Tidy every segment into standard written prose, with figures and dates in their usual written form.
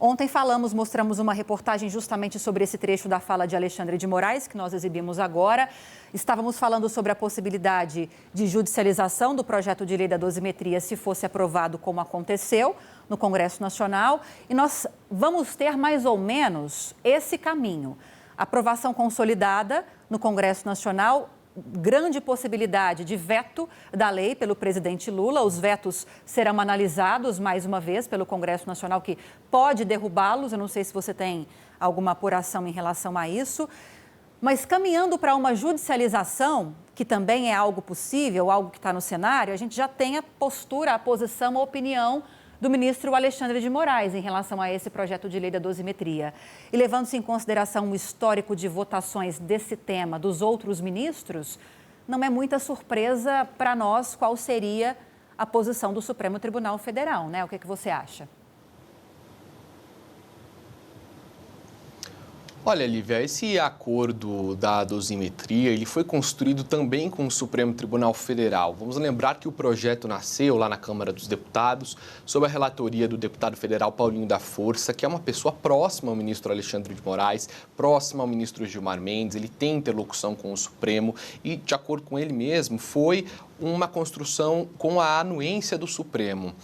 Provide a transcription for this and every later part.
Ontem mostramos uma reportagem justamente sobre esse trecho da fala de Alexandre de Moraes, que nós exibimos agora. Estávamos falando sobre a possibilidade de judicialização do projeto de lei da dosimetria, se fosse aprovado, como aconteceu no Congresso Nacional. E nós vamos ter mais ou menos esse caminho. Aprovação consolidada no Congresso Nacional, grande possibilidade de veto da lei pelo presidente Lula. Os vetos serão analisados mais uma vez pelo Congresso Nacional, que pode derrubá-los. Eu não sei se você tem alguma apuração em relação a isso. Mas caminhando para uma judicialização, que também é algo possível, algo que está no cenário, a gente já tem a postura, a posição, a opinião do ministro Alexandre de Moraes em relação a esse projeto de lei da dosimetria. E levando-se em consideração o histórico de votações desse tema dos outros ministros, não é muita surpresa para nós qual seria a posição do Supremo Tribunal Federal, né? O que você acha? Olha, Lívia, esse acordo da dosimetria, ele foi construído também com o Supremo Tribunal Federal. Vamos lembrar que o projeto nasceu lá na Câmara dos Deputados, sob a relatoria do deputado federal Paulinho da Força, que é uma pessoa próxima ao ministro Alexandre de Moraes, próxima ao ministro Gilmar Mendes. Ele tem interlocução com o Supremo e, de acordo com ele mesmo, foi uma construção com a anuência do Supremo.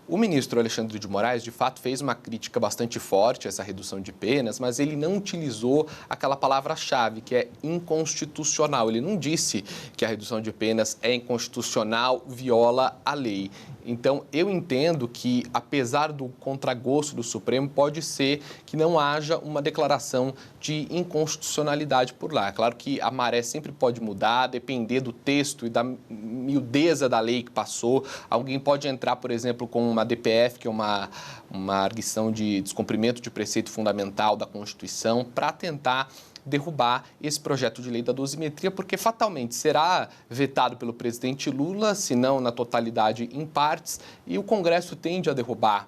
O ministro Alexandre de Moraes, de fato, fez uma crítica bastante forte a essa redução de penas, mas ele não utilizou aquela palavra-chave, que é inconstitucional. Ele não disse que a redução de penas é inconstitucional, viola a lei. Então, eu entendo que, apesar do contragosto do Supremo, pode ser que não haja uma declaração de inconstitucionalidade por lá. É claro que a maré sempre pode mudar, depender do texto e da miudeza da lei que passou. Alguém pode entrar, por exemplo, com uma DPF, que é uma arguição de descumprimento de preceito fundamental da Constituição, para tentar derrubar esse projeto de lei da dosimetria, porque fatalmente será vetado pelo presidente Lula, se não na totalidade, em partes, e o Congresso tende a derrubar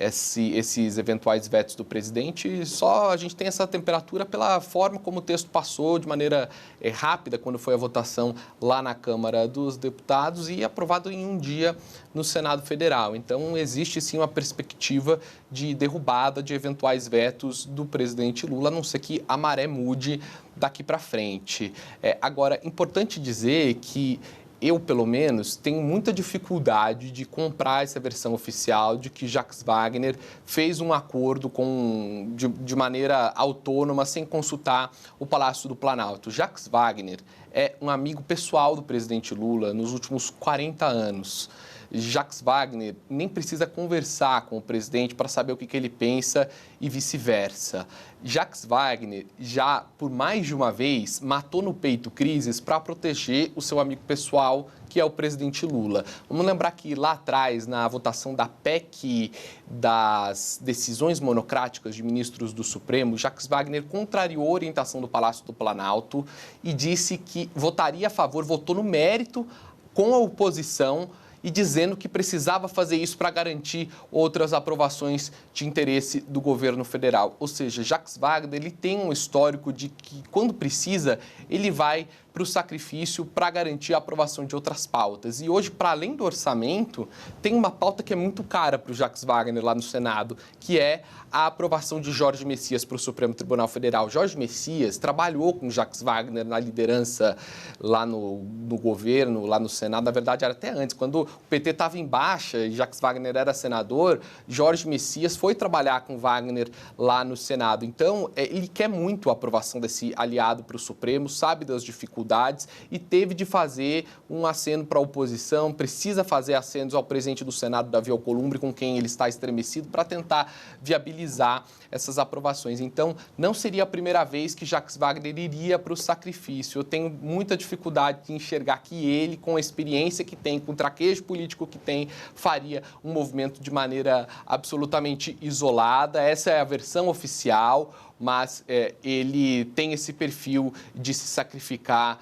esses eventuais vetos do presidente. Só a gente tem essa temperatura pela forma como o texto passou de maneira rápida quando foi a votação lá na Câmara dos Deputados e aprovado em um dia no Senado Federal. Então, existe sim uma perspectiva de derrubada de eventuais vetos do presidente Lula, a não ser que a maré mude daqui para frente. Agora, importante dizer que eu, pelo menos, tenho muita dificuldade de comprar essa versão oficial de que Jacques Wagner fez um acordo de maneira autônoma, sem consultar o Palácio do Planalto. Jacques Wagner é um amigo pessoal do presidente Lula nos últimos 40 anos. Jacques Wagner nem precisa conversar com o presidente para saber o que ele pensa e vice-versa. Jacques Wagner já, por mais de uma vez, matou no peito crises para proteger o seu amigo pessoal, que é o presidente Lula. Vamos lembrar que lá atrás, na votação da PEC das decisões monocráticas de ministros do Supremo, Jacques Wagner contrariou a orientação do Palácio do Planalto e disse que votaria a favor, votou no mérito com a oposição, e dizendo que precisava fazer isso para garantir outras aprovações de interesse do governo federal. Ou seja, Jacques Wagner ele tem um histórico de que, quando precisa, ele vai para o sacrifício para garantir a aprovação de outras pautas. E hoje, para além do orçamento, tem uma pauta que é muito cara para o Jacques Wagner lá no Senado, que é a aprovação de Jorge Messias para o Supremo Tribunal Federal. Jorge Messias trabalhou com Jacques Wagner na liderança lá no governo, lá no Senado. Na verdade, era até antes, quando o PT estava em baixa e Jacques Wagner era senador, Jorge Messias foi trabalhar com Wagner lá no Senado. Então, ele quer muito a aprovação desse aliado para o Supremo, sabe das dificuldades e teve de fazer um aceno para a oposição, precisa fazer acenos ao presidente do Senado, Davi Alcolumbre, com quem ele está estremecido, para tentar viabilizar essas aprovações. Então, não seria a primeira vez que Jacques Wagner iria para o sacrifício. Eu tenho muita dificuldade de enxergar que ele, com a experiência que tem, com o traquejo político que tem, faria um movimento de maneira absolutamente isolada. Essa é a versão oficial, mas ele tem esse perfil de se sacrificar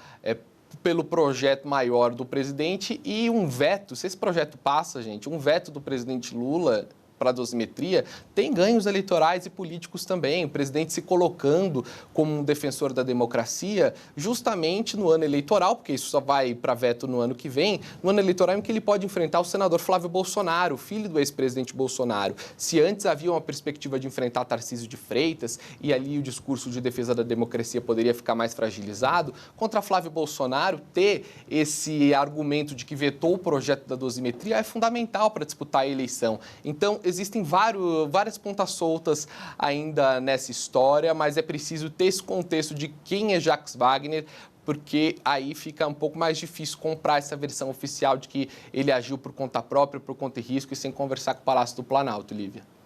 pelo projeto maior do presidente. E um veto, se esse projeto passa, gente, um veto do presidente Lula para a dosimetria, tem ganhos eleitorais e políticos também. O presidente se colocando como um defensor da democracia justamente no ano eleitoral, porque isso só vai para veto no ano que vem, no ano eleitoral em que ele pode enfrentar o senador Flávio Bolsonaro, filho do ex-presidente Bolsonaro. Se antes havia uma perspectiva de enfrentar Tarcísio de Freitas e ali o discurso de defesa da democracia poderia ficar mais fragilizado, contra Flávio Bolsonaro, ter esse argumento de que vetou o projeto da dosimetria é fundamental para disputar a eleição. Então, existem várias pontas soltas ainda nessa história, mas é preciso ter esse contexto de quem é Jacques Wagner, porque aí fica um pouco mais difícil comprar essa versão oficial de que ele agiu por conta própria, por conta e risco e sem conversar com o Palácio do Planalto, Lívia.